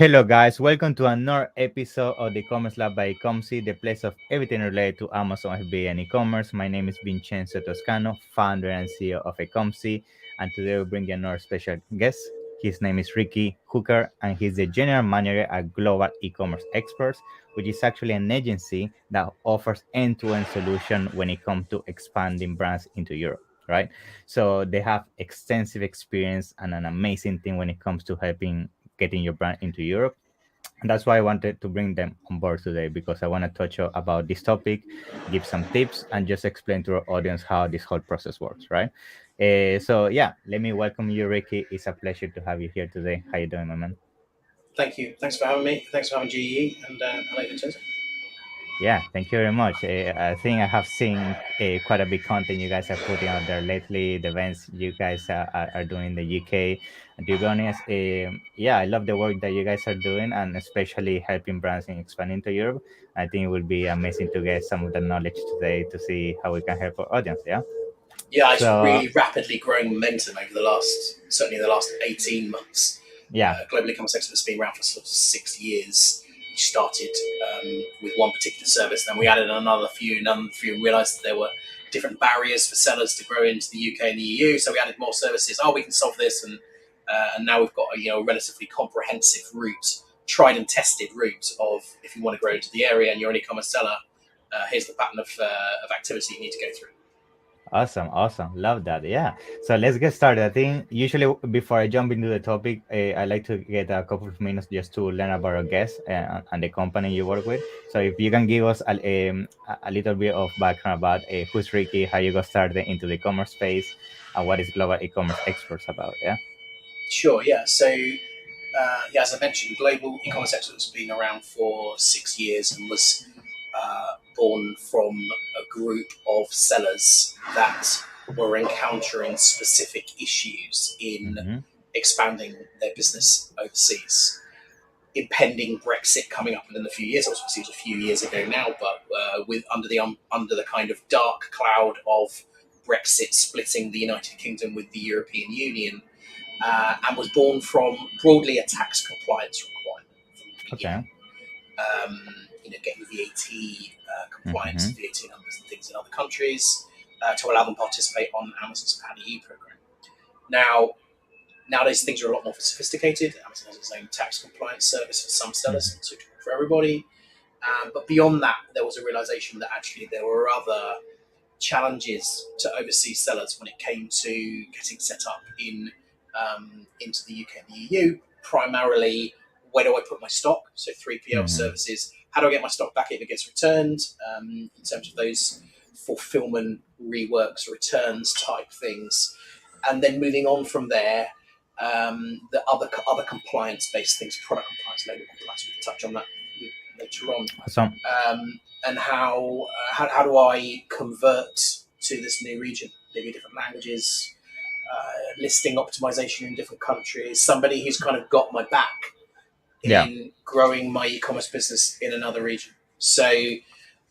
Hello, guys. Welcome to another episode of the Commerce Lab by Ecomcy, the place of everything related to Amazon FBA and e-commerce. My name is Vincenzo Toscano, founder and CEO of Ecomcy, and today we bring you another special guest. His name is Riki Hooker, and he's the general manager at Global E-commerce Experts, which is actually an agency that offers end-to-end solution when it comes to expanding brands into Europe. Right, so they have extensive experience and an amazing team when it comes to helping getting your brand into Europe. And that's why I wanted to bring them on board today because I want to touch about this topic, give some tips, and just explain to our audience how this whole process works, right? So yeah, let me welcome you, Ricky. It's a pleasure to have you here today. How you doing, my man? Thank you. Thanks for having me. Thanks for having GE and hello, Vincenzo. Yeah, thank you very much. I think I have seen quite a big content you guys are putting out there lately. The events you guys are doing in the UK. And to be honest, yeah, I love the work that you guys are doing, and especially helping brands in expanding to Europe. I think it will be amazing to get some of the knowledge today to see how we can help our audience. Yeah. Yeah, it's So really rapidly growing momentum over certainly the last 18 months. yeah. Global e-commerce sector has been around for sort of 6 years. We started with one particular service, then we added another few, and realised that there were different barriers for sellers to grow into the UK and the EU. So we added more services. Oh, we can solve this, and now we've got a relatively comprehensive route, tried and tested route of if you want to grow into the area and you're an e-commerce seller. Here's the pattern of activity you need to go through. Awesome, awesome. Love that. Yeah. So let's get started. I think usually before I jump into the topic, I like to get a couple of minutes just to learn about our guest and the company you work with. So if you can give us a little bit of background about who's Ricky, how you got started into the e-commerce space, and what is Global E-commerce Experts about. Yeah. Sure, yeah. So, as I mentioned, Global e-commerce excellence has been around for 6 years and was born from a group of sellers that were encountering specific issues in Mm-hmm. expanding their business overseas. Impending Brexit coming up within a few years, obviously it was a few years ago now, but with under the kind of dark cloud of Brexit splitting the United Kingdom with the European Union, and was born from broadly a tax compliance requirement from the beginning. Okay. Getting VAT compliance Mm-hmm. and VAT numbers and things in other countries to allow them to participate on Amazon's PAYONEER program. Nowadays things are a lot more sophisticated. Amazon has its own tax compliance service for some sellers, not suitable for everybody. But beyond that, there was a realization that actually there were other challenges to overseas sellers when it came to getting set up into the UK and the EU. Primarily, where do I put my stock? So 3PL Mm-hmm. services. How do I get my stock back if it gets returned? In terms of those fulfillment, reworks, returns type things, and then moving on from there, the other compliance based things, product compliance, label compliance. We can touch on that later on. Awesome. And how do I convert to this new region? Maybe different languages, listing optimization in different countries. Somebody who's kind of got my back Yeah. in growing my e-commerce business in another region. So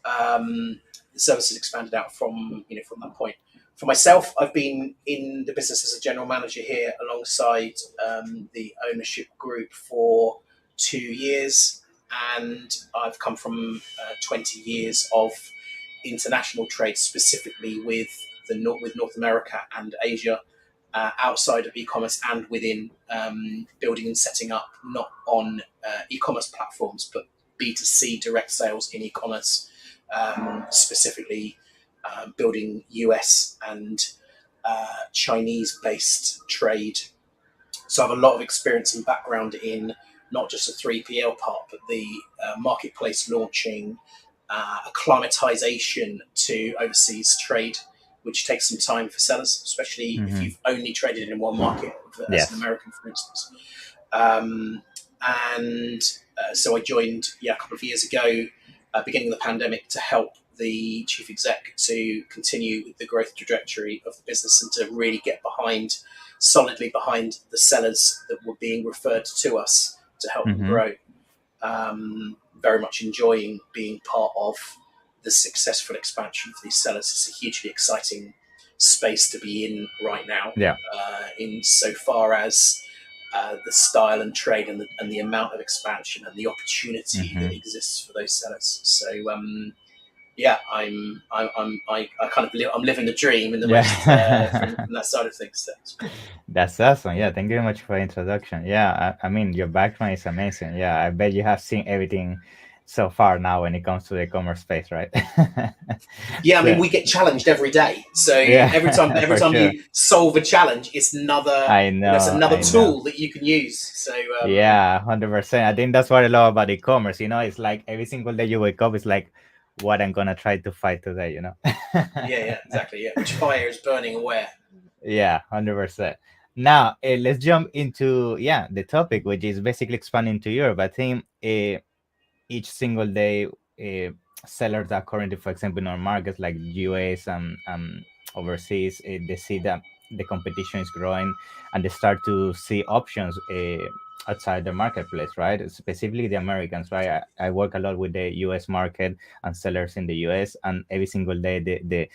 the service has expanded out from that point. For myself, I've been in the business as a general manager here alongside the ownership group for 2 years, and I've come from 20 years of international trade, specifically with North America and Asia, outside of e-commerce and within building and setting up not on e-commerce platforms but B2C direct sales in e-commerce, specifically building US and Chinese-based trade. So I have a lot of experience and background in not just the 3PL part, but the marketplace launching, acclimatization to overseas trade, which takes some time for sellers, especially if you've only traded in one market, as an Yes. American, for instance. And so I joined a couple of years ago, beginning of the pandemic, to help the chief exec to continue with the growth trajectory of the business and to really get solidly behind the sellers that were being referred to us to help them grow. Very much enjoying being part of the successful expansion for these sellers. It's a hugely exciting space to be in right now. Yeah. In so far as the style and trade and the amount of expansion and the opportunity that exists for those sellers. So I'm living the dream in the most from that side of things. So. That's awesome. Yeah, thank you very much for the introduction. Yeah, I mean, your background is amazing. Yeah, I bet you have seen everything so far now when it comes to the e-commerce space, right? Yeah, I mean, we get challenged every day. So every time you solve a challenge, it's another tool that you can use. So 100%. I think that's what I love about e-commerce. It's like every single day you wake up, it's like what I'm gonna try to fight today. Yeah, exactly. Yeah, which fire is burning away. Yeah, 100%. Now let's jump into the topic, which is basically expanding to Europe. I think each single day sellers that currently, for example, in our markets like US and overseas, they see that the competition is growing and they start to see options outside the marketplace, right? Specifically the Americans, right? I work a lot with the US market and sellers in the US, and every single day they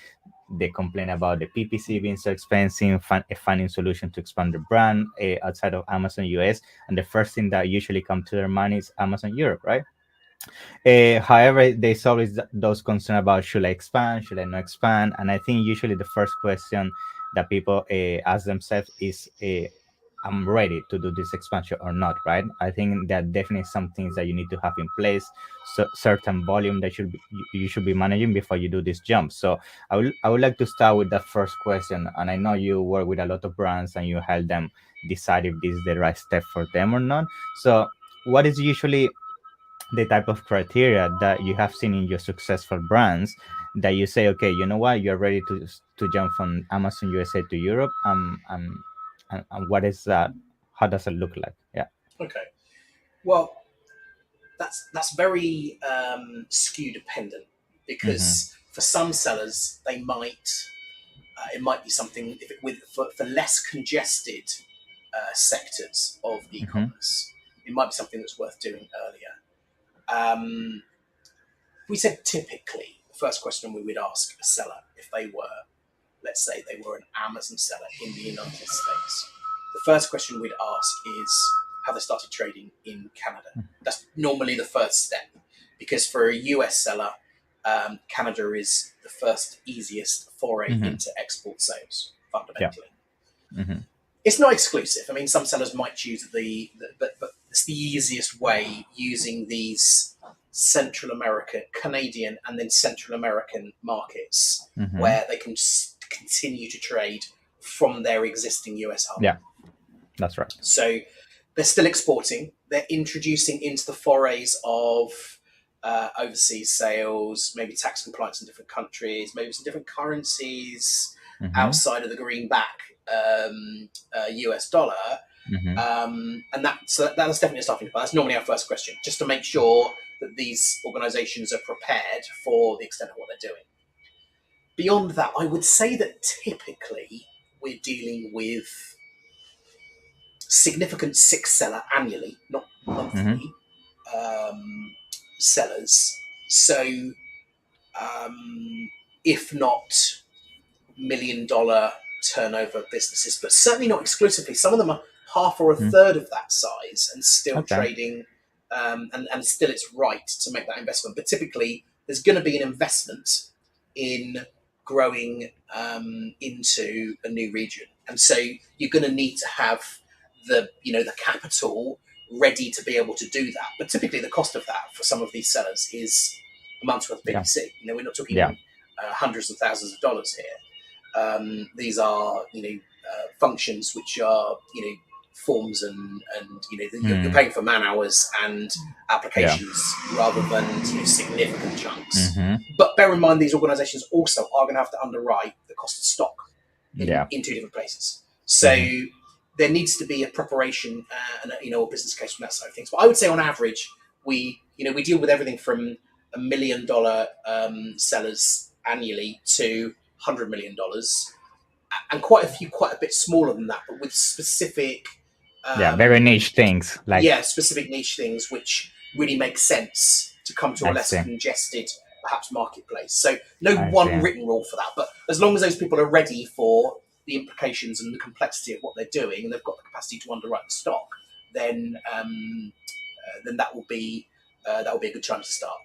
complain about the PPC being so expensive, finding solution to expand the brand outside of Amazon US, and the first thing that usually come to their mind is Amazon Europe, right? However, there's always those concerns about should I expand, should I not expand, and I think usually the first question that people ask themselves is, I'm ready to do this expansion or not, right? I think that definitely some things that you need to have in place, so certain volume that you should be managing before you do this jump. So I would like to start with that first question, and I know you work with a lot of brands and you help them decide if this is the right step for them or not. So what is usually the type of criteria that you have seen in your successful brands that you say, okay, you know what, you're ready to jump from Amazon USA to Europe? And what is that? How does it look like? Yeah. Okay. Well, that's very SKU dependent, because for some sellers they might it might be something for less congested sectors of e-commerce. It might be something that's worth doing earlier. We said typically the first question we would ask a seller, if they were, let's say they were an Amazon seller in the United States, the first question we'd ask is, have they started trading in Canada? That's normally the first step, because for a US seller, Canada is the first easiest foray into export sales, fundamentally. It's not exclusive. I mean, some sellers might choose but it's the easiest way, using these Central American, Canadian, and then Central American markets where they can continue to trade from their existing US hub. Yeah, that's right. So they're still exporting. They're introducing into the forays of overseas sales, maybe tax compliance in different countries, maybe some different currencies outside of the greenback US dollar. And that's definitely a starting point. That's normally our first question, just to make sure that these organizations are prepared for the extent of what they're doing. Beyond that, I would say that typically we're dealing with significant six-seller annually, not monthly, sellers. So if not $1 million turnover businesses, but certainly not exclusively. Some of them are half or a third of that size and still trading, and still it's right to make that investment. But typically there's going to be an investment in growing into a new region. And so you're going to need to have the capital ready to be able to do that. But typically the cost of that for some of these sellers is a month's worth of PPC. We're not talking hundreds of thousands of dollars here. These are functions which are forms and you're paying for man hours and applications rather than significant chunks. But bear in mind, these organizations also are going to have to underwrite the cost of stock in two different places. So there needs to be a preparation and a business case from that side of things. But I would say on average, we deal with everything from $1 million sellers annually to $100 million, and quite a bit smaller than that, but with specific very niche things, specific niche things which really make sense to come to a less congested perhaps marketplace. So no one written rule for that, but as long as those people are ready for the implications and the complexity of what they're doing, and they've got the capacity to underwrite the stock, then that will be a good time to start.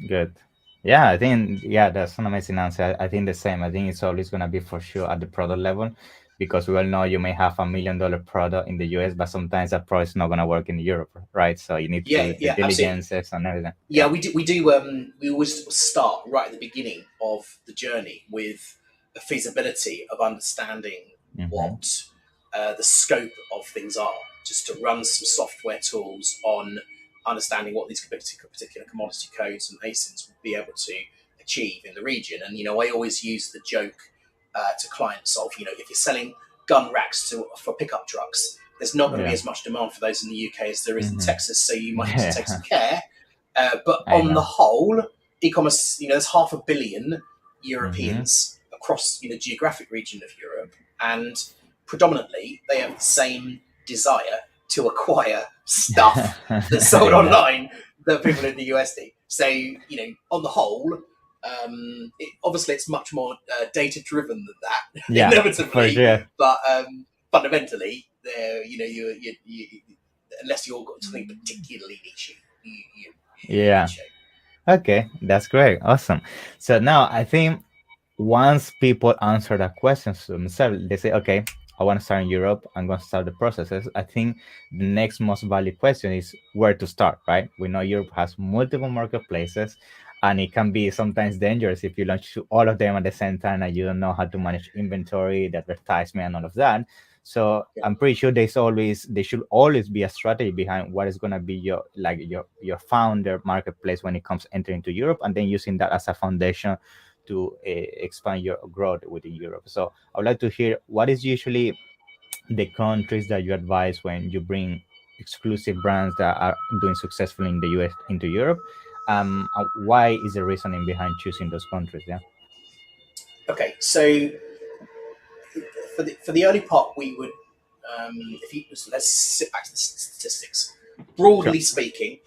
Good. Yeah, I think that's an amazing answer. I think the same. I think it's always gonna be for sure at the product level, because we all know you may have $1 million product in the US, but sometimes that product is not gonna work in Europe, right? So you need to do the Yeah, absolutely. diligences and everything. Yeah, we do. We always start right at the beginning of the journey with a feasibility of understanding what the scope of things are, just to run some software tools on understanding what these particular commodity codes and ASINs will be able to achieve in the region. And I always use the joke to clients of, if you're selling gun racks for pickup trucks, there's not going to be as much demand for those in the UK as there is in Texas, so you might need to take some care. But on the whole, e-commerce, there's 500 million Europeans across the geographic region of Europe, and predominantly they have the same desire to acquire stuff that's sold online that people in the US do. So, on the whole, obviously it's much more data driven than that, inevitably. Sure. But fundamentally, unless you've got something particularly niche, Okay, that's great. Awesome. So now I think once people answer that question to themselves, they say, okay, I want to start in Europe, I'm going to start the processes. I think the next most valid question is where to start, right? We know Europe has multiple marketplaces, and it can be sometimes dangerous if you launch all of them at the same time and you don't know how to manage inventory, the advertisement, and all of that. So I'm pretty sure there should always be a strategy behind what is going to be your founder marketplace when it comes entering to Europe, and then using that as a foundation to expand your growth within Europe. So I would like to hear what is usually the countries that you advise when you bring exclusive brands that are doing successfully in the US into Europe. Why is the reasoning behind choosing those countries? Yeah. Okay, so for the early part, we would let's sit back to the statistics. Broadly speaking,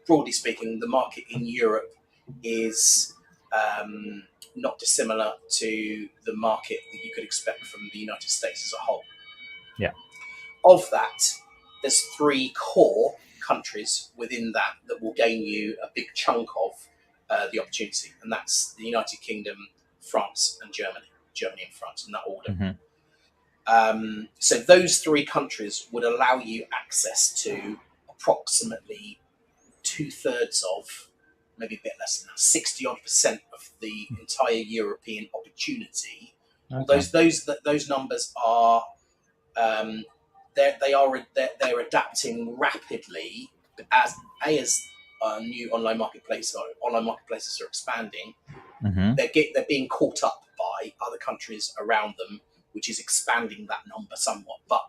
broadly speaking, the market in Europe is not dissimilar to the market that you could expect from the United States as a whole. Yeah. Of that, there's 3 core countries within that will gain you a big chunk of the opportunity, and that's the United Kingdom, France, and Germany. Germany and France in that order. So those 3 countries would allow you access to approximately 2/3 of, maybe a bit less than that, 60% of the entire European opportunity. Okay. Those numbers are they're adapting rapidly as new online marketplaces are expanding. They're being caught up by other countries around them, which is expanding that number somewhat. But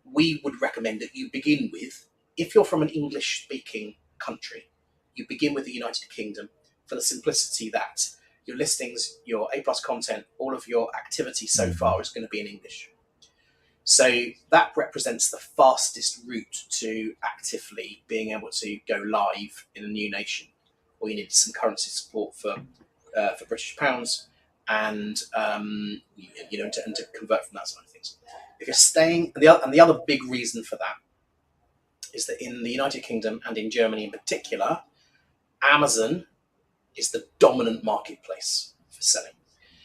we would recommend that you begin with, if you're from an English-speaking country, you begin with the United Kingdom, for the simplicity that your listings, your A+ content, all of your activity so far is going to be in English. So that represents the fastest route to actively being able to go live in a new nation. All you need is some currency support for British pounds, and to convert from that side of things. If you're staying, and the other big reason for that is that in the United Kingdom and in Germany in particular, Amazon is the dominant marketplace for selling.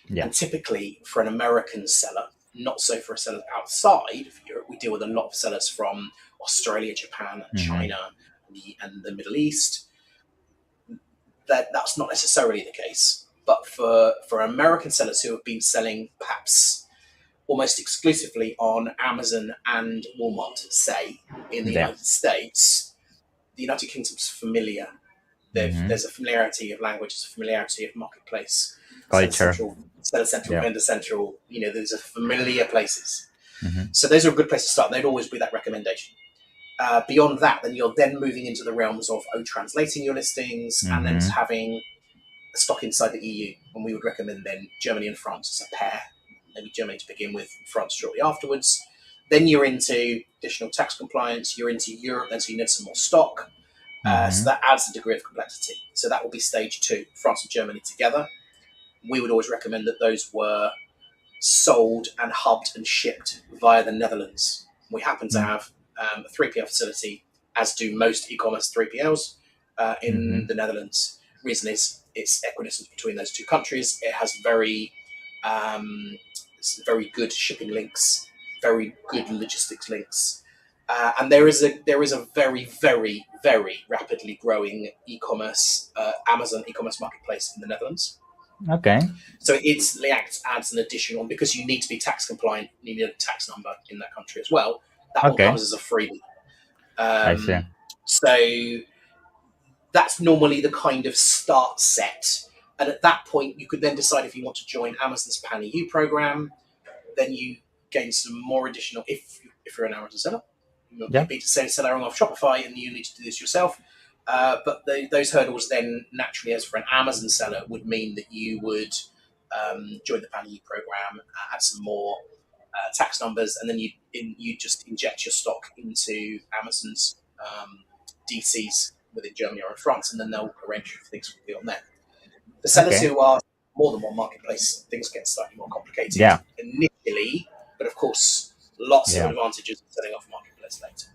Yeah. And typically for an American seller, not so for a seller outside of Europe, we deal with a lot of sellers from Australia, Japan, China, and the Middle East. That's not necessarily the case. But for American sellers who have been selling perhaps almost exclusively on Amazon and Walmart, say, in the United States, the United Kingdom's familiar. There's a familiarity of language, there's a familiarity of marketplace, culture, Seller Central, Vendor Central. There's a familiar places. So those are a good place to start. They'd always be that recommendation. Beyond that, then you're moving into the realms of translating your listings and then having stock inside the EU. And we would recommend then Germany and France as a pair. Maybe Germany to begin with, France shortly afterwards. Then you're into additional tax compliance. You're into Europe, then so you need some more stock. So that adds a degree of complexity. So that will be stage 2, France and Germany together. we would always recommend that those were sold and hubbed and shipped via the Netherlands. We happen to have a 3PL facility, as do most e-commerce 3PLs in the Netherlands. Reason is it's equidistant between those two countries. It has very good shipping links, very good logistics links, and there is a very, very, very rapidly growing e-commerce Amazon e-commerce marketplace in the Netherlands. Okay. So it adds an additional, because you need to be tax compliant, you need a tax number in that country as well. That one comes as a freebie. I see. So that's normally the kind of start set. And at that point, you could then decide if you want to join Amazon's Pan-EU program. Then you gain some more additional, if you're an Amazon seller, you'll be selling off Shopify and you need to do this yourself. But those hurdles then naturally, as for an Amazon seller, would mean that you would join the Pan-EU program, add some more tax numbers, and then you just inject your stock into Amazon's DCs within Germany or in France, and then they'll arrange for things to be on there. The sellers who are more than one marketplace, things get slightly more complicated initially, but of course, lots of advantages of setting off a marketplace later.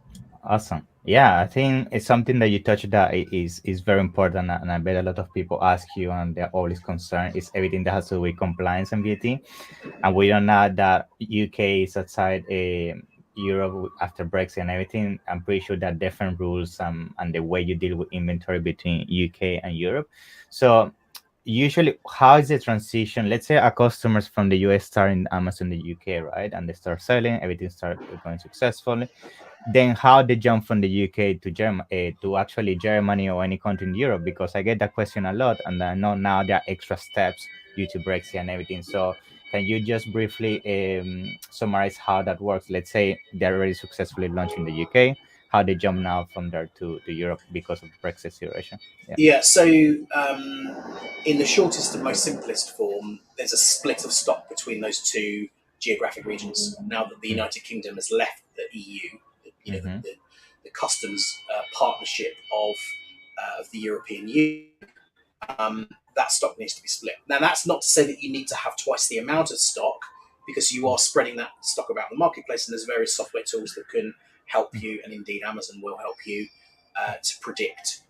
Awesome. Yeah, I think it's something that you touched that is very important, and I bet a lot of people ask you, and they're always concerned is everything that has to do with compliance and VAT. And we don't know that UK is outside Europe after Brexit and everything. I'm pretty sure that different rules and the way you deal with inventory between UK and Europe. So usually, how is the transition? Let's say our customers from the US start in Amazon the UK, right? And they start selling, everything starts going successfully. Then how they jump from the UK to Germany, to actually Germany or any country in Europe? Because I get that question a lot, and I know now there are extra steps due to Brexit and everything. So can you just briefly summarize how that works? Let's say they're already successfully launched in the UK. How they jump now from there to Europe because of Brexit situation? So in the shortest and most simplest form, there's a split of stock between those two geographic regions. Now that the United Kingdom has left the EU, the customs partnership of the European Union, that stock needs to be split. Now, that's not to say that you need to have twice the amount of stock, because you are spreading that stock about the marketplace, and there's various software tools that can help you, and indeed Amazon will help you to predict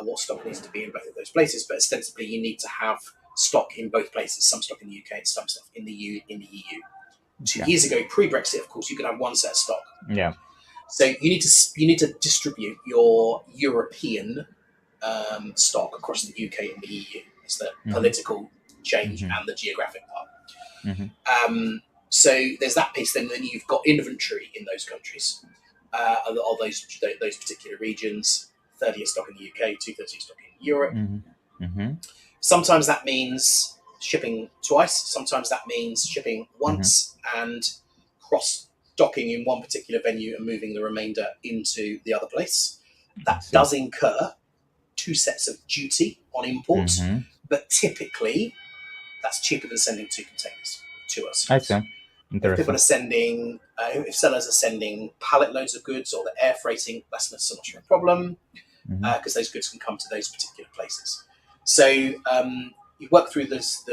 what stock needs to be in both of those places. But ostensibly, you need to have stock in both places, some stock in the UK and some stock in the EU. 2 years ago, pre-Brexit, of course, you could have one set of stock. Yeah. So you need to distribute your European stock across the UK and the EU. It's the political change and the geographic part. So there's that piece. Then you've got inventory in those countries, of those particular regions. 30 of stock in the UK, 2/3 of stock in Europe. Sometimes that means shipping twice. Sometimes that means shipping once and cross-docking in one particular venue and moving the remainder into the other place. That does incur 2 sets of duty on imports, but typically that's cheaper than sending 2 containers to us. I see. If people are sending, if sellers are sending pallet loads of goods or they're air freighting, that's not so much of a problem, because those goods can come to those particular places. So you work through the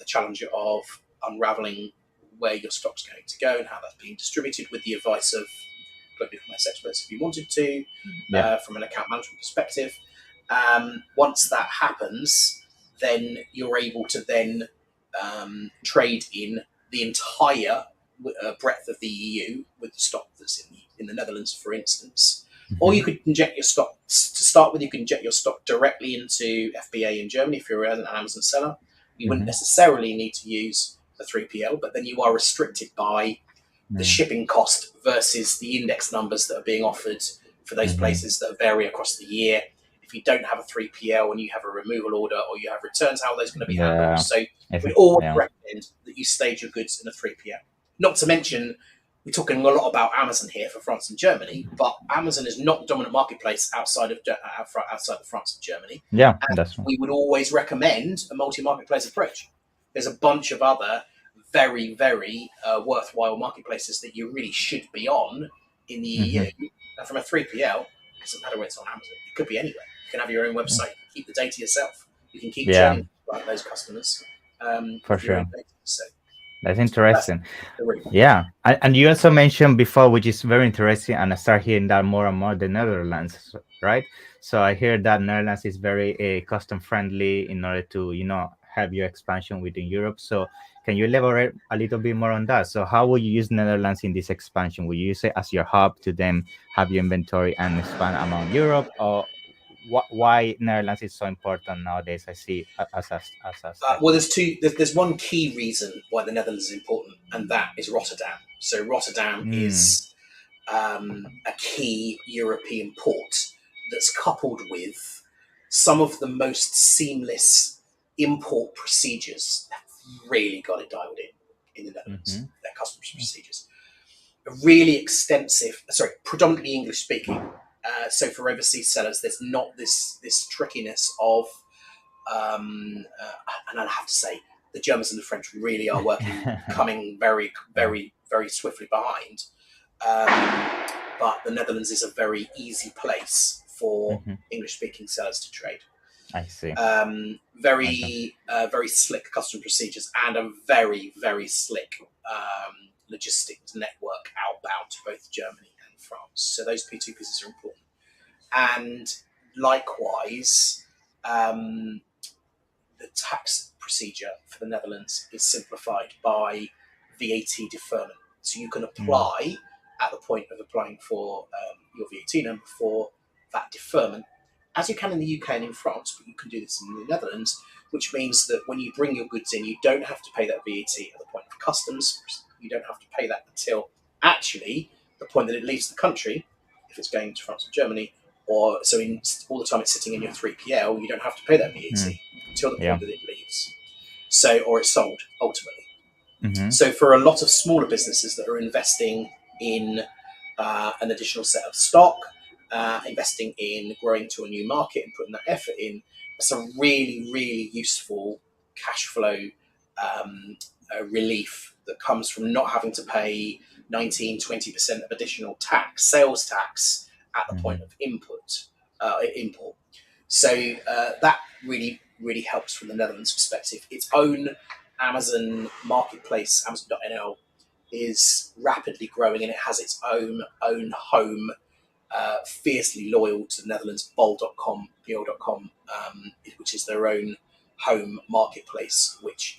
challenge of unraveling where your stock's going to go and how that's being distributed, with the advice of global commerce experts if you wanted to, from an account management perspective. Once that happens, then you're able to then trade in the entire breadth of the EU with the stock that's in the Netherlands, for instance. Or you could inject your stock, to start with, you can inject your stock directly into FBA in Germany if you're an Amazon seller. You wouldn't necessarily need to use a 3PL, but then you are restricted by the shipping cost versus the index numbers that are being offered for those places that vary across the year. If you don't have a 3PL and you have a removal order or you have returns, how are those going to be handled? So we always recommend that you stage your goods in a 3PL. Not to mention, we're talking a lot about Amazon here for France and Germany, but Amazon is not the dominant marketplace outside of France and Germany. Yeah, and that's right. We would always recommend a multi-marketplace approach. There's a bunch of other very, very worthwhile marketplaces that you really should be on in the EU. And from a 3PL, it doesn't matter where it's on Amazon. It could be anywhere. You can have your own website. Keep the data yourself. You can keep churning like those customers For with your sure. own data. So That's that's interesting. really. Yeah, and you also mentioned before, which is very interesting, and I start hearing that more and more, the Netherlands, right? So I hear that Netherlands is very custom friendly in order to, have your expansion within Europe. So can you elaborate a little bit more on that? So how will you use Netherlands in this expansion? Will you use it as your hub to then have your inventory and expand among Europe, or why Netherlands is so important nowadays? I see as a step. Well, there's two. There's one key reason why the Netherlands is important, and that is Rotterdam. So Rotterdam Mm, is a key European port that's coupled with some of the most seamless import procedures. They've really got it dialed in the Netherlands. mm-hmm, Their customs procedures, a really extensive. Sorry, predominantly English speaking. So for overseas sellers, there's not this trickiness of and I have to say, the Germans and the French really are coming very, yeah. very, very swiftly behind. Um, but the Netherlands is a very easy place for Hmm. English-speaking sellers to trade. I see. Okay. Very slick custom procedures and a very, very slick logistics network outbound to both Germany and France. So those two pieces are important. And likewise, um, the tax procedure for the Netherlands is simplified by VAT deferment. So you can Mm, apply at the point of applying for your VAT number for that deferment, as you can in the UK and in France, but you can do this in the Netherlands, which means that when you bring your goods in, you don't have to pay that VAT at the point of customs. You don't have to pay that until actually the point that it leaves the country, if it's going to France or Germany, or so in all the time it's sitting in your 3PL, you don't have to pay that VAT mm, until the yeah. point that it leaves. So, or it's sold ultimately. Mm-hmm. So, for a lot of smaller businesses that are investing in an additional set of stock, investing in growing to a new market and putting that effort in, it's a really, really useful cash flow relief that comes from not having to pay 19-20% of additional tax, sales tax, at the point Mm-hmm. of import. So that really, really helps from the Netherlands perspective. Its own Amazon marketplace, Amazon.nl, is rapidly growing, and it has its own home, fiercely loyal to the Netherlands, bol.com, which is their own home marketplace, which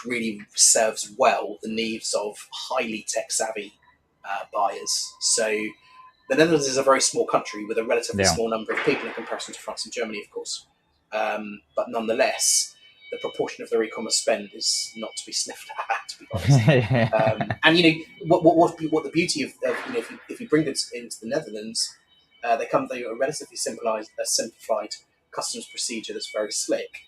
really serves well the needs of highly tech savvy buyers. So the Netherlands is a very small country with a relatively Yeah. small number of people in comparison to France and Germany, of course. But nonetheless, the proportion of their e-commerce spend is not to be sniffed at, to be honest. And what the beauty of if you bring this into the Netherlands, they come through a relatively simplified customs procedure that's very slick.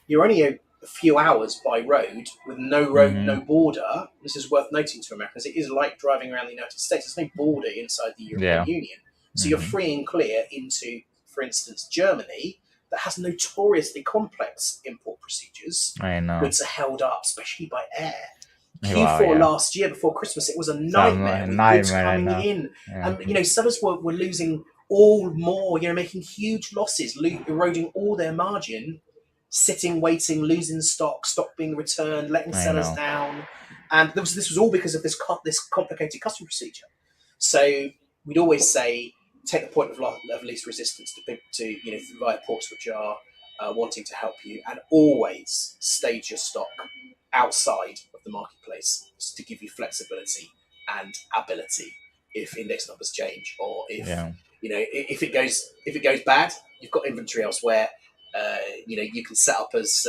You're only a few hours by road with Mm-hmm. no border. This is worth noting to Americans. It is like driving around the United States. There's no border inside the European Yeah. Union. So you're Mm-hmm. free and clear into, for instance, Germany, that has notoriously complex import procedures. I know. Goods are held up, especially by air. Wow. Q4 Yeah. last year before Christmas, it was a Some nightmare with goods nightmare. I coming know. in. Yeah. And, sellers were losing all more, making huge losses, eroding all their margin, sitting, waiting, losing stock being returned, letting I sellers know. down. And this was all because of this complicated custom procedure. So we'd always say, take the point of least resistance to via ports which are wanting to help you, and always stage your stock outside of the marketplace to give you flexibility and ability if index numbers change, or if Yeah. if it goes bad, you've got inventory elsewhere. You can set up as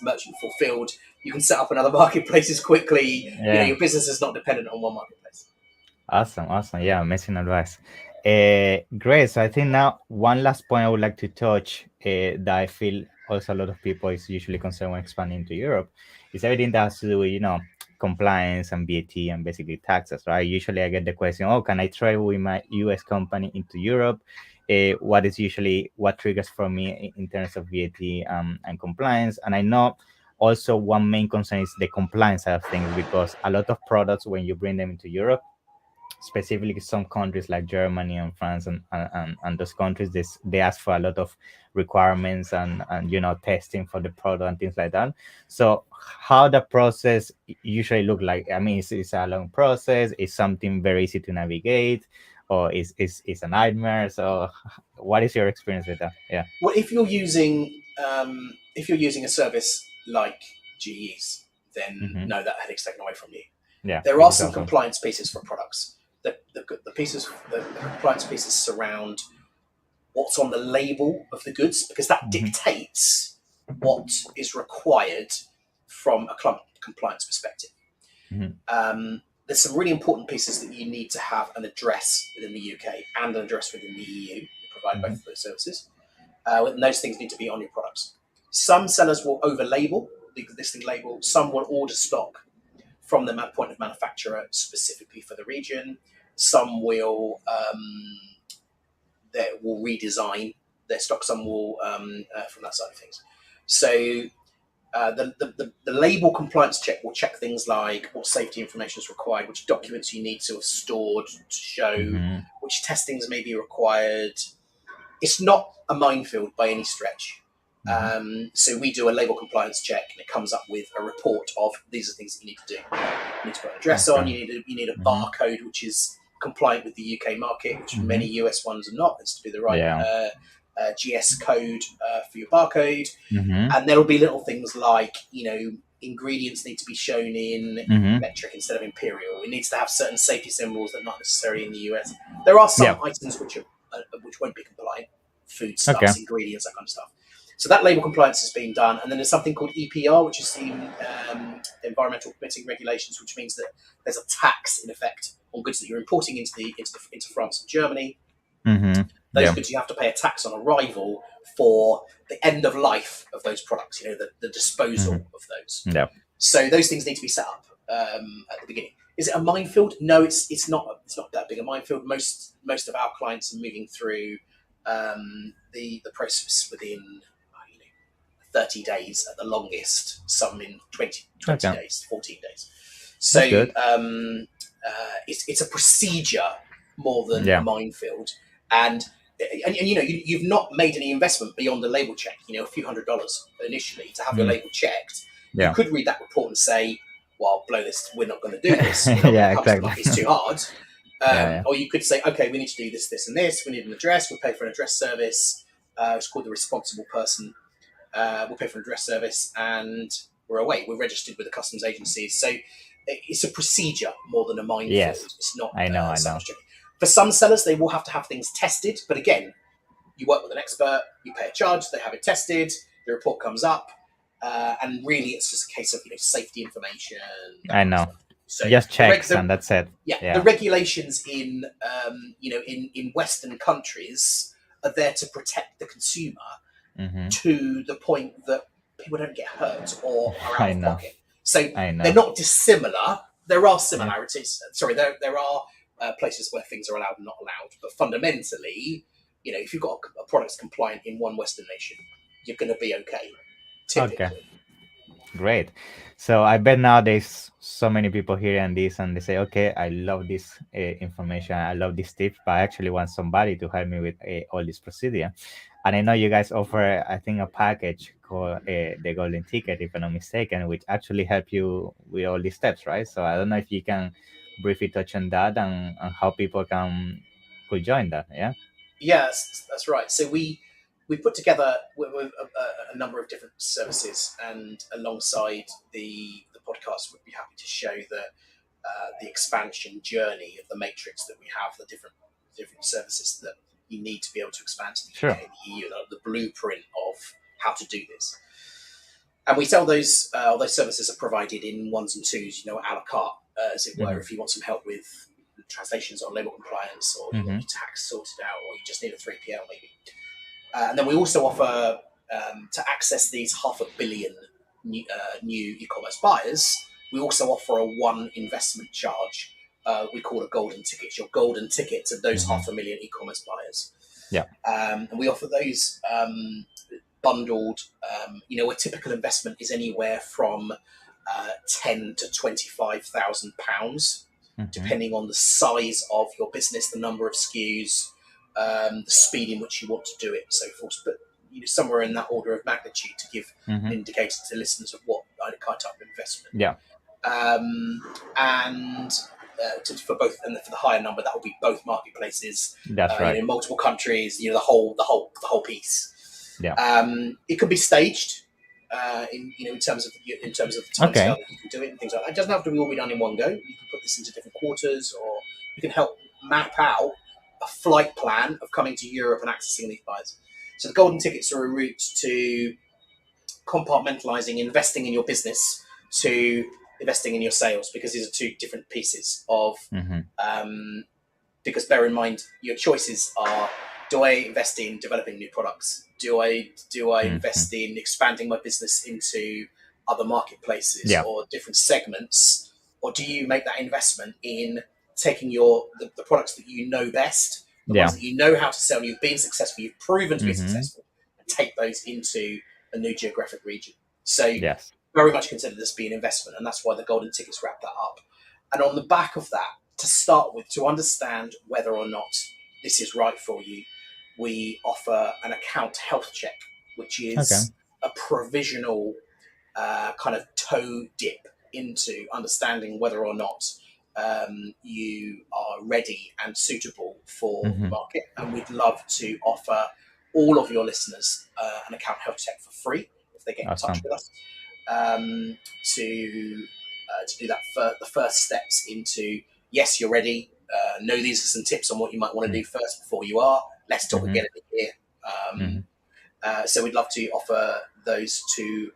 merchant fulfilled. You can set up in other marketplaces quickly. Yeah. Your business is not dependent on one marketplace. Awesome. Awesome. Yeah. Amazing advice. Great. So I think now one last point I would like to touch that I feel also a lot of people is usually concerned when expanding to Europe is everything that has to do with, compliance and VAT and basically taxes, right? Usually I get the question, oh, can I trade with my US company into Europe? What triggers for me in terms of VAT and compliance? And I know also one main concern is the compliance side of things because a lot of products, when you bring them into Europe, specifically some countries like Germany and France and those countries, they ask for a lot of requirements and testing for the product and things like that. So how the process usually look like? I mean, it's a long process. It's something very easy to navigate, or is a nightmare. So what is your experience with that? Yeah. Well, if you're using a service like GE's, then no, that headache's taken away from you. Yeah, there which are is some awesome. compliance pieces for products. The compliance pieces surround what's on the label of the goods, because that dictates what is required from a compliance perspective. There's some really important pieces that you need to have: an address within the UK and an address within the EU. We provide both of those services. And those things need to be on your products. Some sellers will over-label the existing label. Some will order stock from the point of manufacturer specifically for the region. Some will redesign their stock. Some will from that side of things. So the label compliance check will check things like what safety information is required, which documents you need to have stored to show, which testings may be required. It's not a minefield by any stretch. So we do a label compliance check, and it comes up with a report of these are things that you need to do. You need to put an address on. You need a barcode which is compliant with the UK market, which many US ones are not. It's to be the right GS code for your barcode. And there will be little things like, ingredients need to be shown in metric instead of imperial. It needs to have certain safety symbols that are not necessarily in the US. There are some items which won't be compliant, foodstuffs, ingredients, that kind of stuff. So that label compliance has been done, and then there's something called EPR, which is the environmental permitting regulations, which means that there's a tax in effect on goods that you're importing into France and Germany. Those goods, you have to pay a tax on arrival for the end of life of those products. The disposal of those. So those things need to be set up at the beginning. Is it a minefield? No, it's not. It's not that big a minefield. Most of our clients are moving through the process within 30 days at the longest. Some in 20 days, 14 days. So it's a procedure more than a minefield. And you've not made any investment beyond the label check. A few $100s initially to have your label checked. You could read that report and say, well, blow this, we're not going to do this. Exactly. It's too hard. Or you could say, okay, we need to do this, this, and this. We need an address. We'll pay for an address service. It's called the responsible person. We'll pay for an address service, and we're away. We're registered with the customs agencies. So it's a procedure more than a minefield. Yes. It's not. I know. For some sellers, they will have to have things tested. But again, you work with an expert. You pay a charge. They have it tested. The report comes up. And really, it's just a case of safety information. I know. So just checks and that's it. The regulations in Western countries are there to protect the consumer to the point that people don't get hurt or are out of pocket. So they're not dissimilar. There are similarities. Sorry, there are places where things are allowed and not allowed. But fundamentally, if you've got a product compliant in one Western nation, you're going to be okay. Typically. Okay, great. So I bet now there's so many people hearing this and they say, okay, I love this information, I love this tip, but I actually want somebody to help me with all this procedure. And I know you guys offer, I think, a package called the Golden Ticket, if I'm not mistaken, which actually help you with all these steps, right? So I don't know if you can briefly touch on that and how people could join that. Yes, that's right. So we put together a number of different services, and alongside the podcast, we'd be happy to show the expansion journey of the matrix that we have, the different services that you need to be able to expand to the UK and the EU, the blueprint of how to do this. And we sell those services are provided in ones and twos, a la carte, as it were. If you want some help with translations on label compliance, or you want your tax sorted out, or you just need a 3PL maybe. And then we also offer, to access these 500 million new e-commerce buyers, we also offer a one investment charge. We call a golden ticket. It's your golden ticket to those 500 million e-commerce buyers. And we offer those bundled. A typical investment is anywhere from £10,000 to £25,000. depending on the size of your business, the number of SKUs, the speed in which you want to do it, and so forth. But somewhere in that order of magnitude to give an indicator to listeners of what kind of type of investment. Yeah. And for both, and for the higher number, that will be both marketplaces. That's right. In multiple countries, the whole piece. Yeah. It could be staged. In terms of the time scale that you can do it and things like that. It doesn't have to be all be done in one go. You can put this into different quarters, or you can help map out a flight plan of coming to Europe and accessing these buyers. So the golden tickets are a route to compartmentalizing investing in your business to investing in your sales, because these are two different pieces of. Because bear in mind, your choices are: do I invest in developing new products? Do I invest in expanding my business into other marketplaces or different segments? Or do you make that investment in taking the products that you know best, the ones that you know how to sell, you've been successful, you've proven to be successful, and take those into a new geographic region? So very much consider this being an investment, and that's why the golden tickets wrap that up. And on the back of that, to start with, to understand whether or not this is right for you, we offer an account health check, which is a provisional kind of toe dip into understanding whether or not you are ready and suitable for the market. And we'd love to offer all of your listeners an account health check for free if they get in touch with us, to do that for the first steps into, yes, you're ready. Know these are some tips on what you might want to do first before you are. Let's talk again in a year. So we'd love to offer those to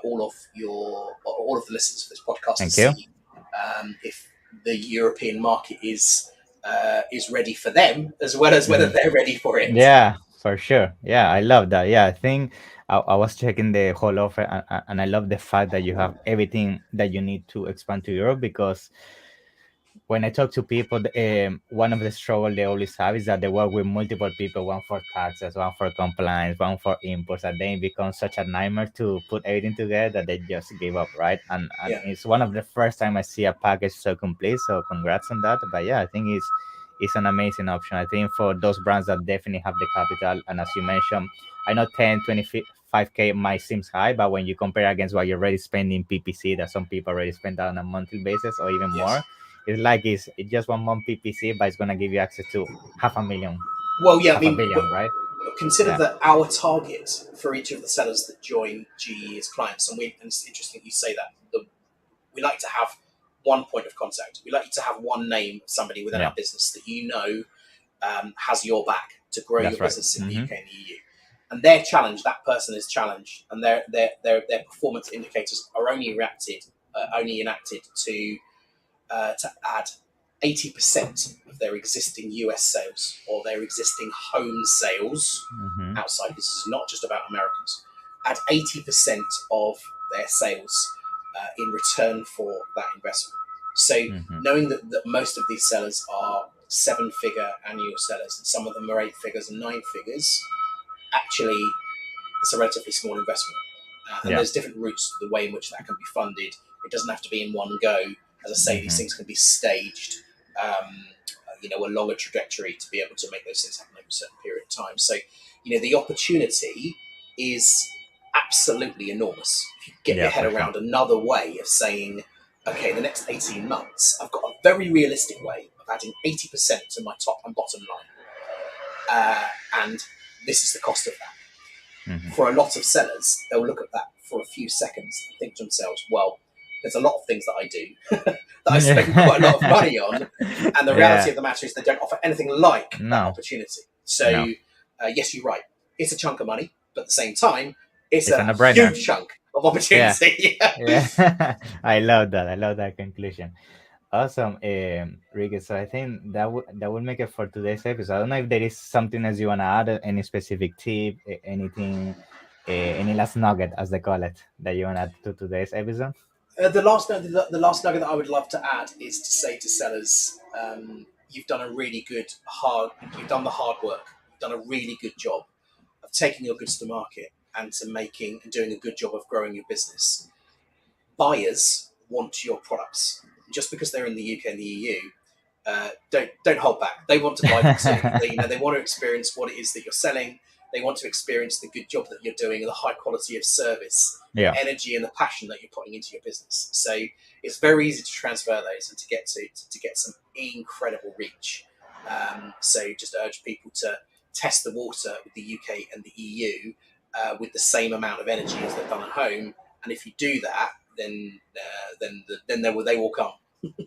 all of the listeners of this podcast. Thank to you. See if the European market is ready for them, as well as whether they're ready for it. Yeah, for sure. Yeah, I love that. Yeah, I think I was checking the whole offer, and I love the fact that you have everything that you need to expand to Europe, because when I talk to people, one of the struggles they always have is that they work with multiple people, one for taxes, one for compliance, one for imports, and then it becomes such a nightmare to put everything together that they just give up, right? And it's one of the first time I see a package so complete, so congrats on that. But yeah, I think it's an amazing option. I think for those brands that definitely have the capital, and as you mentioned, I know 25K might seem high, but when you compare against what you're already spending PPC, that some people already spend that on a monthly basis or even more, it's like it's just 1 month PPC, but it's going to give you access to 500,000. Well, yeah, $500 million, right? Consider that our target for each of the sellers that join GE as clients, and it's interesting you say that, we like to have one point of contact. We like to have one name of somebody within our business that has your back to grow your business in the UK and the EU. And their challenge, that person is challenged, and their performance indicators are only enacted to add 80% of their existing US sales or their existing home sales outside. This is not just about Americans. Add 80% of their sales in return for that investment. So knowing that most of these sellers are 7-figure annual sellers, and some of them are 8 figures and 9 figures, actually it's a relatively small investment. And there's different routes to the way in which that can be funded. It doesn't have to be in one go. As I say, these things can be staged, a longer trajectory to be able to make those things happen over a certain period of time. So, the opportunity is absolutely enormous. If you get your head around another way of saying, okay, the next 18 months, I've got a very realistic way of adding 80% to my top and bottom line. And this is the cost of that. For a lot of sellers, they'll look at that for a few seconds and think to themselves, well, there's a lot of things that I do that I spend quite a lot of money on. And the reality of the matter is they don't offer anything like that opportunity. So, yes, you're right. It's a chunk of money, but at the same time, it's a huge chunk of opportunity. I love that. I love that conclusion. Awesome, Riki. So I think that would make it for today's episode. I don't know if there is something else you want to add, any specific tip, anything, any last nugget, as they call it, that you want to add to today's episode. The last nugget that I would love to add is to say to sellers, you've done you've done the hard work. You've done a really good job of taking your goods to market and doing a good job of growing your business. Buyers want your products. just because they're in the UK and the EU, don't hold back. They want to buy from you. They want to experience what it is that you're selling. They want to experience the good job that you're doing and the high quality of service, the energy and the passion that you're putting into your business. So it's very easy to transfer those and to get some incredible reach. So just urge people to test the water with the UK and the EU with the same amount of energy as they've done at home. And if you do that, then they will come.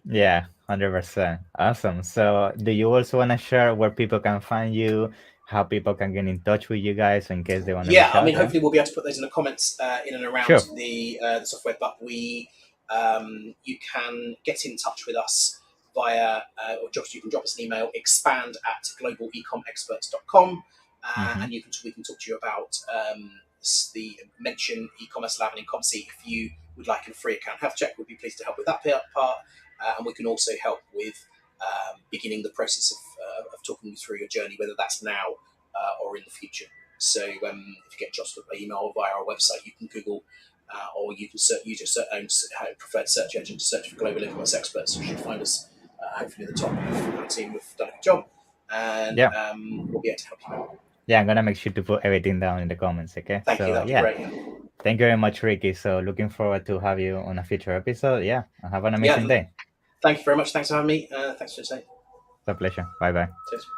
Yeah, 100%. Awesome. So do you also want to share where people can find you, how people can get in touch with you guys in case they want to reach out? Hopefully we'll be able to put those in the comments in and around the software, but you can get in touch with us via, you can drop us an email, expand@globalecomexperts.com, and we can talk to you about the mention e-commerce lab and Ecomcy. If you would like a free account health check, we'd be pleased to help with that part. And we can also help with beginning the process of talking you through your journey, whether that's now or in the future. So if you get jostled by email or via our website, you can Google or you can use your own preferred search engine to search for Global E-commerce Experts. You should find us hopefully at the top of our team. We've done a good job, and we'll be able to help you out. Yeah, I'm going to make sure to put everything down in the comments, okay? Thank you, that'd be great. Thank you very much, Ricky. So looking forward to have you on a future episode. Yeah, have an amazing day. Thank you very much. Thanks for having me. Thanks for today. It's a pleasure. Bye-bye. Cheers.